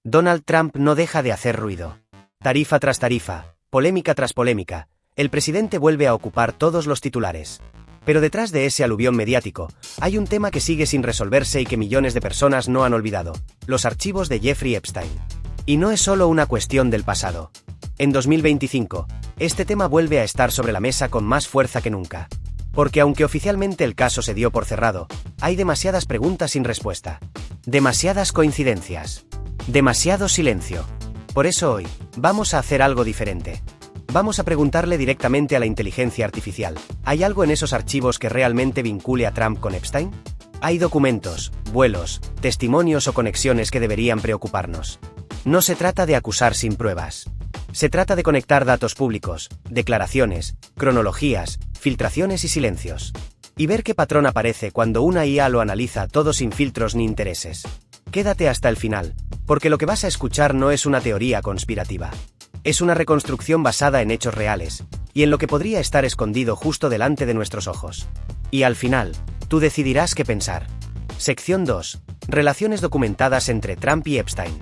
Donald Trump no deja de hacer ruido. Tarifa tras tarifa, polémica tras polémica, el presidente vuelve a ocupar todos los titulares. Pero detrás de ese aluvión mediático, hay un tema que sigue sin resolverse y que millones de personas no han olvidado: los archivos de Jeffrey Epstein. Y no es solo una cuestión del pasado. En 2025, este tema vuelve a estar sobre la mesa con más fuerza que nunca. Porque aunque oficialmente el caso se dio por cerrado, hay demasiadas preguntas sin respuesta. Demasiadas coincidencias. Demasiado silencio. Por eso hoy, vamos a hacer algo diferente. Vamos a preguntarle directamente a la inteligencia artificial: ¿hay algo en esos archivos que realmente vincule a Trump con Epstein? ¿Hay documentos, vuelos, testimonios o conexiones que deberían preocuparnos? No se trata de acusar sin pruebas. Se trata de conectar datos públicos, declaraciones, cronologías, filtraciones y silencios. Y ver qué patrón aparece cuando una IA lo analiza todo sin filtros ni intereses. Quédate hasta el final, porque lo que vas a escuchar no es una teoría conspirativa. Es una reconstrucción basada en hechos reales, y en lo que podría estar escondido justo delante de nuestros ojos. Y al final, tú decidirás qué pensar. Sección 2. Relaciones documentadas entre Trump y Epstein.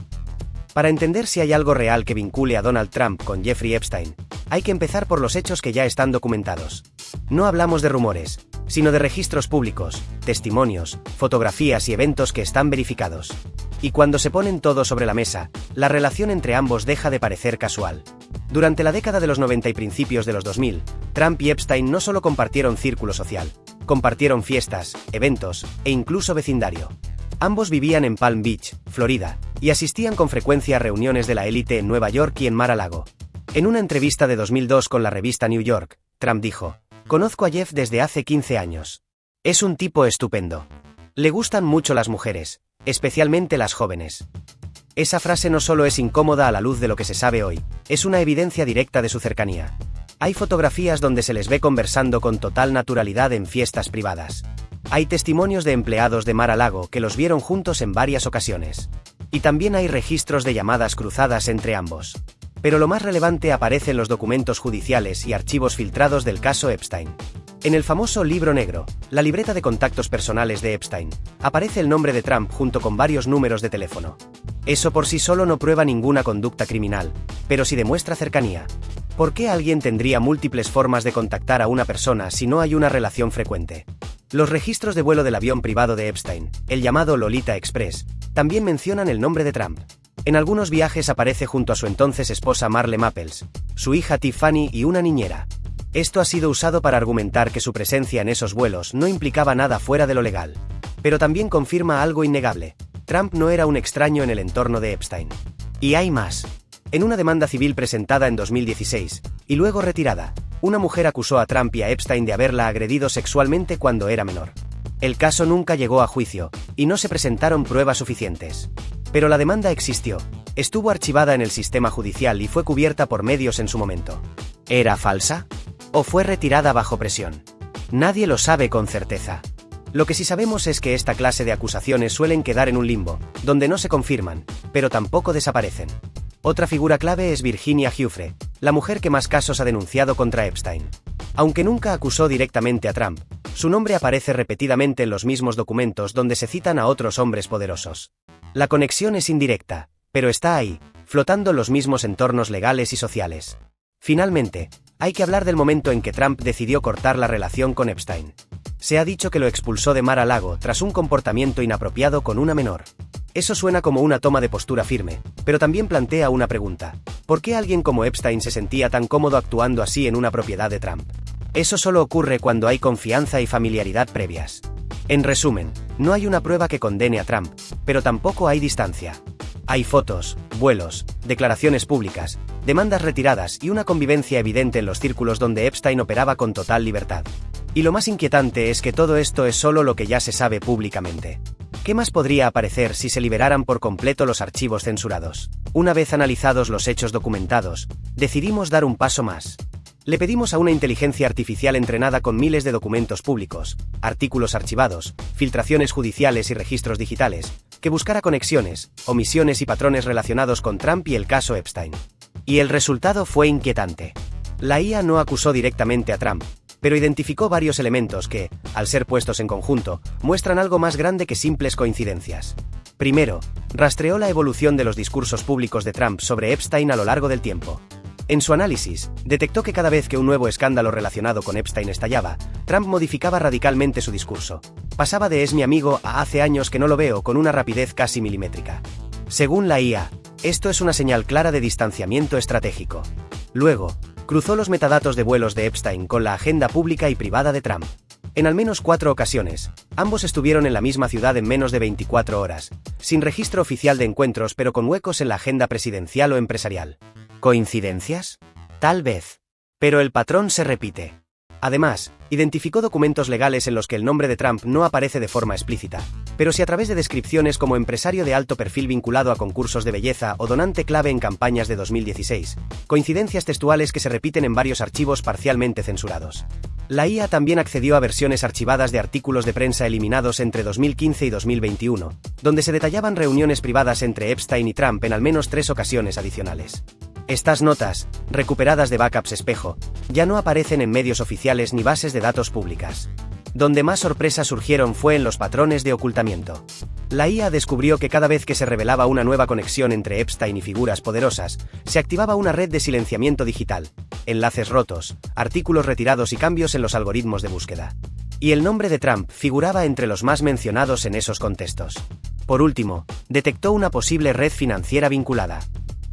Para entender si hay algo real que vincule a Donald Trump con Jeffrey Epstein, hay que empezar por los hechos que ya están documentados. No hablamos de rumores, sino de registros públicos, testimonios, fotografías y eventos que están verificados. Y cuando se ponen todo sobre la mesa, la relación entre ambos deja de parecer casual. Durante la década de los 90 y principios de los 2000, Trump y Epstein no solo compartieron círculo social, compartieron fiestas, eventos e incluso vecindario. Ambos vivían en Palm Beach, Florida, y asistían con frecuencia a reuniones de la élite en Nueva York y en Mar-a-Lago. En una entrevista de 2002 con la revista New York, Trump dijo: «Conozco a Jeff desde hace 15 años. Es un tipo estupendo. Le gustan mucho las mujeres, especialmente las jóvenes». Esa frase no solo es incómoda a la luz de lo que se sabe hoy, es una evidencia directa de su cercanía. Hay fotografías donde se les ve conversando con total naturalidad en fiestas privadas. Hay testimonios de empleados de Mar-a-Lago que los vieron juntos en varias ocasiones. Y también hay registros de llamadas cruzadas entre ambos. Pero lo más relevante aparece en los documentos judiciales y archivos filtrados del caso Epstein. En el famoso Libro Negro, la libreta de contactos personales de Epstein, aparece el nombre de Trump junto con varios números de teléfono. Eso por sí solo no prueba ninguna conducta criminal, pero sí demuestra cercanía. ¿Por qué alguien tendría múltiples formas de contactar a una persona si no hay una relación frecuente? Los registros de vuelo del avión privado de Epstein, el llamado Lolita Express, también mencionan el nombre de Trump. En algunos viajes aparece junto a su entonces esposa Marle Maples, su hija Tiffany y una niñera. Esto ha sido usado para argumentar que su presencia en esos vuelos no implicaba nada fuera de lo legal. Pero también confirma algo innegable: Trump no era un extraño en el entorno de Epstein. Y hay más. En una demanda civil presentada en 2016, y luego retirada, una mujer acusó a Trump y a Epstein de haberla agredido sexualmente cuando era menor. El caso nunca llegó a juicio, y no se presentaron pruebas suficientes. Pero la demanda existió, estuvo archivada en el sistema judicial y fue cubierta por medios en su momento. ¿Era falsa? ¿O fue retirada bajo presión? Nadie lo sabe con certeza. Lo que sí sabemos es que esta clase de acusaciones suelen quedar en un limbo, donde no se confirman, pero tampoco desaparecen. Otra figura clave es Virginia Giuffre, la mujer que más casos ha denunciado contra Epstein. Aunque nunca acusó directamente a Trump, su nombre aparece repetidamente en los mismos documentos donde se citan a otros hombres poderosos. La conexión es indirecta, pero está ahí, flotando en los mismos entornos legales y sociales. Finalmente, hay que hablar del momento en que Trump decidió cortar la relación con Epstein. Se ha dicho que lo expulsó de Mar-a-Lago tras un comportamiento inapropiado con una menor. Eso suena como una toma de postura firme, pero también plantea una pregunta: ¿por qué alguien como Epstein se sentía tan cómodo actuando así en una propiedad de Trump? Eso solo ocurre cuando hay confianza y familiaridad previas. En resumen, no hay una prueba que condene a Trump, pero tampoco hay distancia. Hay fotos, vuelos, declaraciones públicas, demandas retiradas y una convivencia evidente en los círculos donde Epstein operaba con total libertad. Y lo más inquietante es que todo esto es solo lo que ya se sabe públicamente. ¿Qué más podría aparecer si se liberaran por completo los archivos censurados? Una vez analizados los hechos documentados, decidimos dar un paso más. Le pedimos a una inteligencia artificial entrenada con miles de documentos públicos, artículos archivados, filtraciones judiciales y registros digitales, que buscara conexiones, omisiones y patrones relacionados con Trump y el caso Epstein. Y el resultado fue inquietante. La IA no acusó directamente a Trump, pero identificó varios elementos que, al ser puestos en conjunto, muestran algo más grande que simples coincidencias. Primero, rastreó la evolución de los discursos públicos de Trump sobre Epstein a lo largo del tiempo. En su análisis, detectó que cada vez que un nuevo escándalo relacionado con Epstein estallaba, Trump modificaba radicalmente su discurso. Pasaba de "es mi amigo" a "hace años que no lo veo" con una rapidez casi milimétrica. Según la IA, esto es una señal clara de distanciamiento estratégico. Luego, cruzó los metadatos de vuelos de Epstein con la agenda pública y privada de Trump. En al menos 4 ocasiones, ambos estuvieron en la misma ciudad en menos de 24 horas, sin registro oficial de encuentros pero con huecos en la agenda presidencial o empresarial. ¿Coincidencias? Tal vez. Pero el patrón se repite. Además, identificó documentos legales en los que el nombre de Trump no aparece de forma explícita, pero sí a través de descripciones como empresario de alto perfil vinculado a concursos de belleza o donante clave en campañas de 2016, coincidencias textuales que se repiten en varios archivos parcialmente censurados. La IA también accedió a versiones archivadas de artículos de prensa eliminados entre 2015 y 2021, donde se detallaban reuniones privadas entre Epstein y Trump en al menos 3 ocasiones adicionales. Estas notas, recuperadas de backups espejo, ya no aparecen en medios oficiales ni bases de datos públicas. Donde más sorpresas surgieron fue en los patrones de ocultamiento. La IA descubrió que cada vez que se revelaba una nueva conexión entre Epstein y figuras poderosas, se activaba una red de silenciamiento digital, enlaces rotos, artículos retirados y cambios en los algoritmos de búsqueda. Y el nombre de Trump figuraba entre los más mencionados en esos contextos. Por último, detectó una posible red financiera vinculada.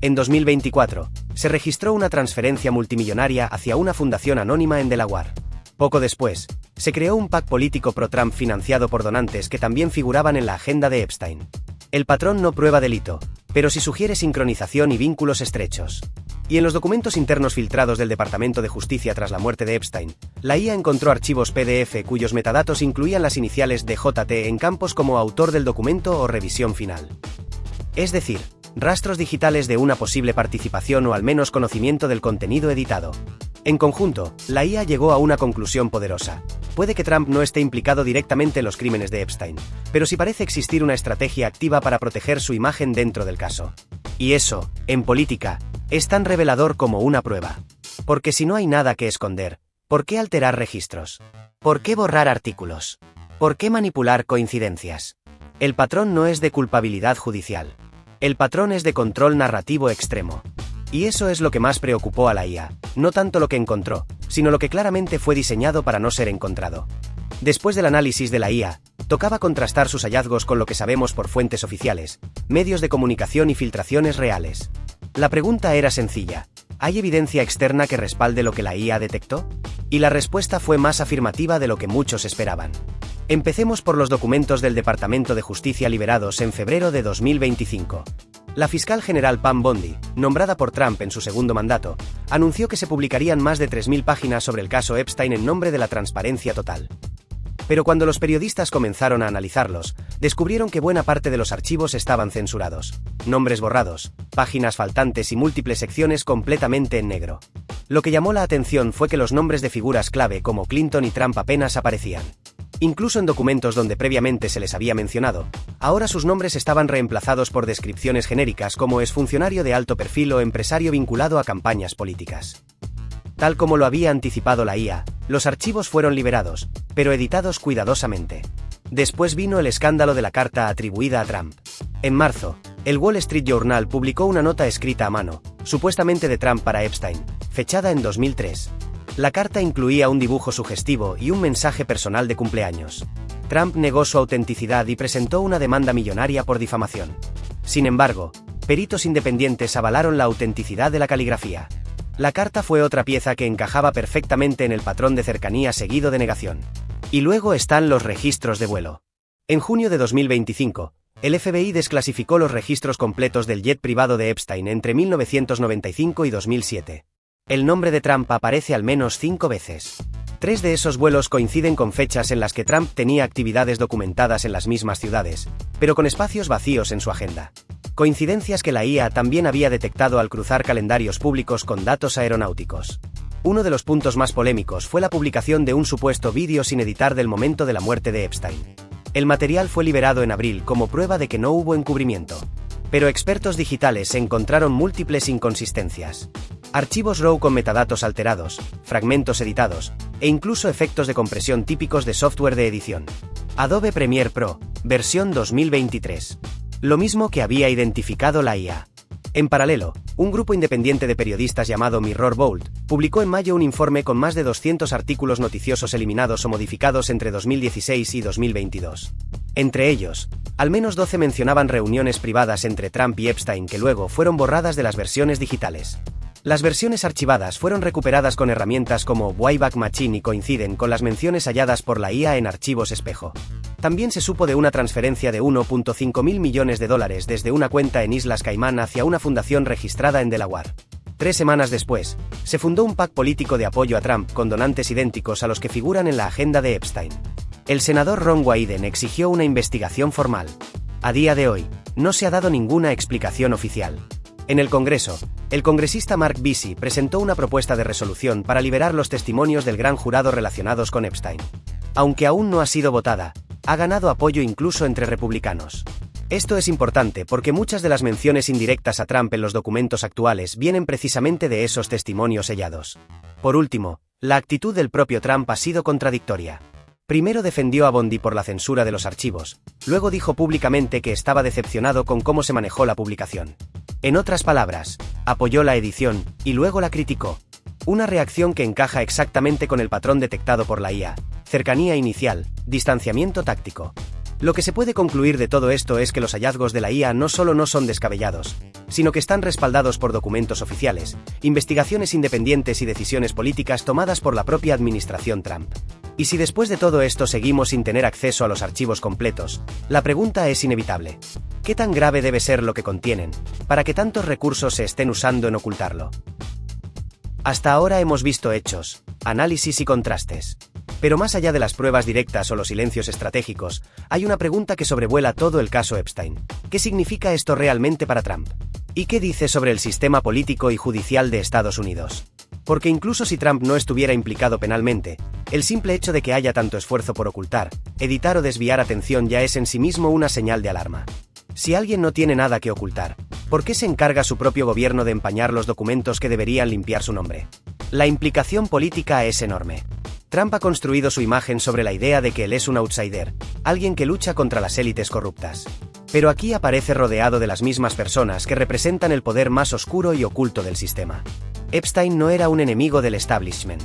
En 2024, se registró una transferencia multimillonaria hacia una fundación anónima en Delaware. Poco después, se creó un PAC político pro-Trump financiado por donantes que también figuraban en la agenda de Epstein. El patrón no prueba delito, pero sí sugiere sincronización y vínculos estrechos. Y en los documentos internos filtrados del Departamento de Justicia tras la muerte de Epstein, la IA encontró archivos PDF cuyos metadatos incluían las iniciales de JT en campos como autor del documento o revisión final. Es decir, rastros digitales de una posible participación o al menos conocimiento del contenido editado. En conjunto, la IA llegó a una conclusión poderosa. Puede que Trump no esté implicado directamente en los crímenes de Epstein, pero sí parece existir una estrategia activa para proteger su imagen dentro del caso. Y eso, en política, es tan revelador como una prueba. Porque si no hay nada que esconder, ¿por qué alterar registros? ¿Por qué borrar artículos? ¿Por qué manipular coincidencias? El patrón no es de culpabilidad judicial. El patrón es de control narrativo extremo. Y eso es lo que más preocupó a la IA, no tanto lo que encontró, sino lo que claramente fue diseñado para no ser encontrado. Después del análisis de la IA, tocaba contrastar sus hallazgos con lo que sabemos por fuentes oficiales, medios de comunicación y filtraciones reales. La pregunta era sencilla: ¿hay evidencia externa que respalde lo que la IA detectó? Y la respuesta fue más afirmativa de lo que muchos esperaban. Empecemos por los documentos del Departamento de Justicia liberados en febrero de 2025. La fiscal general Pam Bondi, nombrada por Trump en su segundo mandato, anunció que se publicarían más de 3.000 páginas sobre el caso Epstein en nombre de la transparencia total. Pero cuando los periodistas comenzaron a analizarlos, descubrieron que buena parte de los archivos estaban censurados, nombres borrados, páginas faltantes y múltiples secciones completamente en negro. Lo que llamó la atención fue que los nombres de figuras clave como Clinton y Trump apenas aparecían. Incluso en documentos donde previamente se les había mencionado, ahora sus nombres estaban reemplazados por descripciones genéricas como exfuncionario de alto perfil o empresario vinculado a campañas políticas. Tal como lo había anticipado la IA, los archivos fueron liberados, pero editados cuidadosamente. Después vino el escándalo de la carta atribuida a Trump. En marzo, el Wall Street Journal publicó una nota escrita a mano, supuestamente de Trump para Epstein, fechada en 2003. La carta incluía un dibujo sugestivo y un mensaje personal de cumpleaños. Trump negó su autenticidad y presentó una demanda millonaria por difamación. Sin embargo, peritos independientes avalaron la autenticidad de la caligrafía. La carta fue otra pieza que encajaba perfectamente en el patrón de cercanía seguido de negación. Y luego están los registros de vuelo. En junio de 2025, el FBI desclasificó los registros completos del jet privado de Epstein entre 1995 y 2007. El nombre de Trump aparece al menos 5 veces. 3 de esos vuelos coinciden con fechas en las que Trump tenía actividades documentadas en las mismas ciudades, pero con espacios vacíos en su agenda. Coincidencias que la IA también había detectado al cruzar calendarios públicos con datos aeronáuticos. Uno de los puntos más polémicos fue la publicación de un supuesto vídeo sin editar del momento de la muerte de Epstein. El material fue liberado en abril como prueba de que no hubo encubrimiento. Pero expertos digitales encontraron múltiples inconsistencias. Archivos RAW con metadatos alterados, fragmentos editados, e incluso efectos de compresión típicos de software de edición. Adobe Premiere Pro, versión 2023. Lo mismo que había identificado la IA. En paralelo, un grupo independiente de periodistas llamado Mirror Bolt publicó en mayo un informe con más de 200 artículos noticiosos eliminados o modificados entre 2016 y 2022. Entre ellos, al menos 12 mencionaban reuniones privadas entre Trump y Epstein que luego fueron borradas de las versiones digitales. Las versiones archivadas fueron recuperadas con herramientas como Wayback Machine y coinciden con las menciones halladas por la IA en archivos espejo. También se supo de una transferencia de $1.5 mil millones desde una cuenta en Islas Caimán hacia una fundación registrada en Delaware. 3 semanas después, se fundó un PAC político de apoyo a Trump con donantes idénticos a los que figuran en la agenda de Epstein. El senador Ron Wyden exigió una investigación formal. A día de hoy, no se ha dado ninguna explicación oficial. En el Congreso, el congresista Mark Vesey presentó una propuesta de resolución para liberar los testimonios del gran jurado relacionados con Epstein. Aunque aún no ha sido votada, ha ganado apoyo incluso entre republicanos. Esto es importante porque muchas de las menciones indirectas a Trump en los documentos actuales vienen precisamente de esos testimonios sellados. Por último, la actitud del propio Trump ha sido contradictoria. Primero defendió a Bondi por la censura de los archivos, luego dijo públicamente que estaba decepcionado con cómo se manejó la publicación. En otras palabras, apoyó la edición, y luego la criticó. Una reacción que encaja exactamente con el patrón detectado por la IA: cercanía inicial, distanciamiento táctico. Lo que se puede concluir de todo esto es que los hallazgos de la IA no solo no son descabellados, sino que están respaldados por documentos oficiales, investigaciones independientes y decisiones políticas tomadas por la propia administración Trump. Y si después de todo esto seguimos sin tener acceso a los archivos completos, la pregunta es inevitable. ¿Qué tan grave debe ser lo que contienen, para que tantos recursos se estén usando en ocultarlo? Hasta ahora hemos visto hechos, análisis y contrastes. Pero más allá de las pruebas directas o los silencios estratégicos, hay una pregunta que sobrevuela todo el caso Epstein. ¿Qué significa esto realmente para Trump? ¿Y qué dice sobre el sistema político y judicial de Estados Unidos? Porque incluso si Trump no estuviera implicado penalmente, el simple hecho de que haya tanto esfuerzo por ocultar, editar o desviar atención ya es en sí mismo una señal de alarma. Si alguien no tiene nada que ocultar, ¿por qué se encarga su propio gobierno de empañar los documentos que deberían limpiar su nombre? La implicación política es enorme. Trump ha construido su imagen sobre la idea de que él es un outsider, alguien que lucha contra las élites corruptas. Pero aquí aparece rodeado de las mismas personas que representan el poder más oscuro y oculto del sistema. Epstein no era un enemigo del establishment.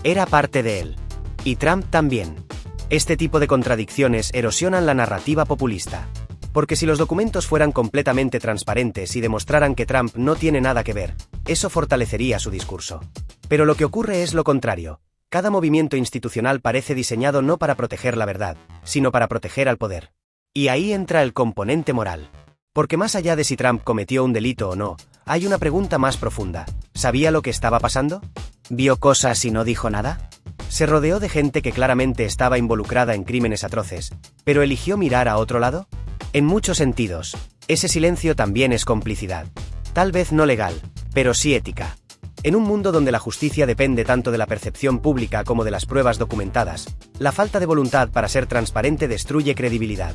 Era parte de él. Y Trump también. Este tipo de contradicciones erosionan la narrativa populista. Porque si los documentos fueran completamente transparentes y demostraran que Trump no tiene nada que ver, eso fortalecería su discurso. Pero lo que ocurre es lo contrario. Cada movimiento institucional parece diseñado no para proteger la verdad, sino para proteger al poder. Y ahí entra el componente moral. Porque más allá de si Trump cometió un delito o no, hay una pregunta más profunda. ¿Sabía lo que estaba pasando? ¿Vio cosas y no dijo nada? ¿Se rodeó de gente que claramente estaba involucrada en crímenes atroces, pero eligió mirar a otro lado? En muchos sentidos, ese silencio también es complicidad. Tal vez no legal, pero sí ética. En un mundo donde la justicia depende tanto de la percepción pública como de las pruebas documentadas, la falta de voluntad para ser transparente destruye credibilidad.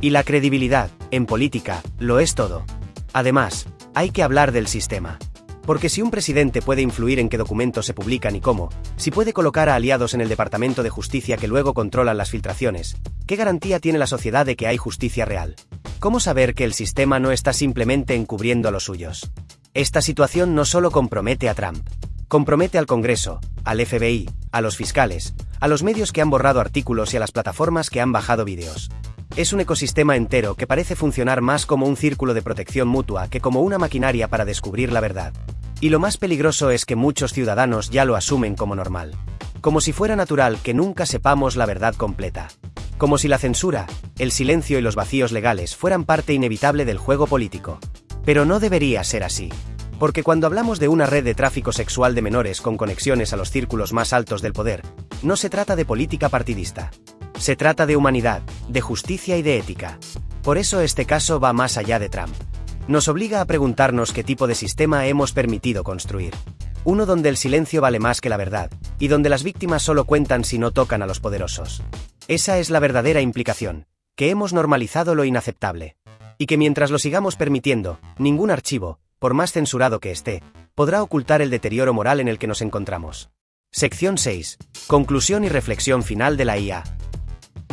Y la credibilidad, en política, lo es todo. Además, hay que hablar del sistema. Porque si un presidente puede influir en qué documentos se publican y cómo, si puede colocar a aliados en el Departamento de Justicia que luego controlan las filtraciones, ¿qué garantía tiene la sociedad de que hay justicia real? ¿Cómo saber que el sistema no está simplemente encubriendo a los suyos? Esta situación no solo compromete a Trump, compromete al Congreso, al FBI, a los fiscales, a los medios que han borrado artículos y a las plataformas que han bajado vídeos. Es un ecosistema entero que parece funcionar más como un círculo de protección mutua que como una maquinaria para descubrir la verdad. Y lo más peligroso es que muchos ciudadanos ya lo asumen como normal. Como si fuera natural que nunca sepamos la verdad completa. Como si la censura, el silencio y los vacíos legales fueran parte inevitable del juego político. Pero no debería ser así. Porque cuando hablamos de una red de tráfico sexual de menores con conexiones a los círculos más altos del poder, no se trata de política partidista. Se trata de humanidad, de justicia y de ética. Por eso este caso va más allá de Trump. Nos obliga a preguntarnos qué tipo de sistema hemos permitido construir. Uno donde el silencio vale más que la verdad, y donde las víctimas solo cuentan si no tocan a los poderosos. Esa es la verdadera implicación, que hemos normalizado lo inaceptable. Y que mientras lo sigamos permitiendo, ningún archivo, por más censurado que esté, podrá ocultar el deterioro moral en el que nos encontramos. Sección 6. Conclusión y reflexión final de la IA.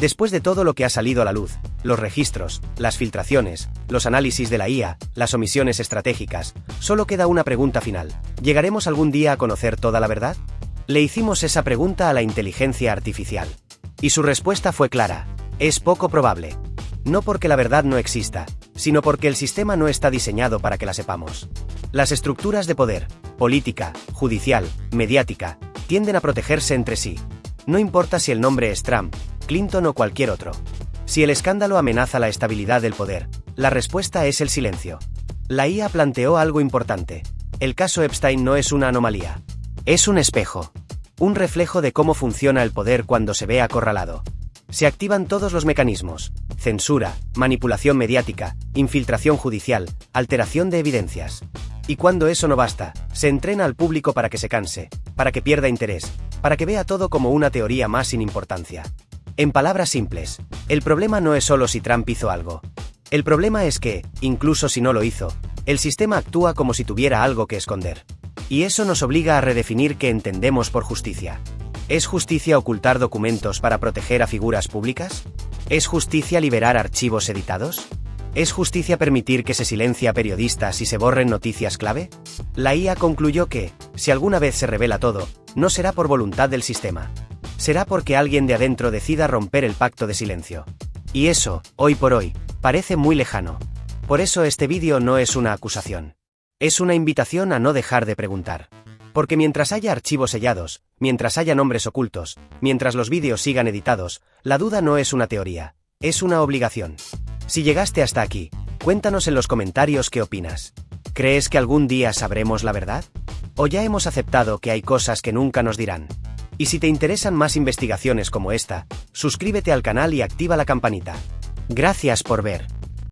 Después de todo lo que ha salido a la luz, los registros, las filtraciones, los análisis de la IA, las omisiones estratégicas, solo queda una pregunta final. ¿Llegaremos algún día a conocer toda la verdad? Le hicimos esa pregunta a la inteligencia artificial. Y su respuesta fue clara: es poco probable. No porque la verdad no exista, sino porque el sistema no está diseñado para que la sepamos. Las estructuras de poder, política, judicial, mediática, tienden a protegerse entre sí. No importa si el nombre es Trump, Clinton o cualquier otro. Si el escándalo amenaza la estabilidad del poder, la respuesta es el silencio. La IA planteó algo importante. El caso Epstein no es una anomalía. Es un espejo. Un reflejo de cómo funciona el poder cuando se ve acorralado. Se activan todos los mecanismos: censura, manipulación mediática, infiltración judicial, alteración de evidencias. Y cuando eso no basta, se entrena al público para que se canse, para que pierda interés, para que vea todo como una teoría más sin importancia. En palabras simples, el problema no es solo si Trump hizo algo. El problema es que, incluso si no lo hizo, el sistema actúa como si tuviera algo que esconder. Y eso nos obliga a redefinir qué entendemos por justicia. ¿Es justicia ocultar documentos para proteger a figuras públicas? ¿Es justicia liberar archivos editados? ¿Es justicia permitir que se silencie a periodistas y se borren noticias clave? La IA concluyó que, si alguna vez se revela todo, no será por voluntad del sistema. Será porque alguien de adentro decida romper el pacto de silencio. Y eso, hoy por hoy, parece muy lejano. Por eso este vídeo no es una acusación. Es una invitación a no dejar de preguntar. Porque mientras haya archivos sellados, mientras haya nombres ocultos, mientras los vídeos sigan editados, la duda no es una teoría, es una obligación. Si llegaste hasta aquí, cuéntanos en los comentarios qué opinas. ¿Crees que algún día sabremos la verdad? ¿O ya hemos aceptado que hay cosas que nunca nos dirán? Y si te interesan más investigaciones como esta, suscríbete al canal y activa la campanita. Gracias por ver.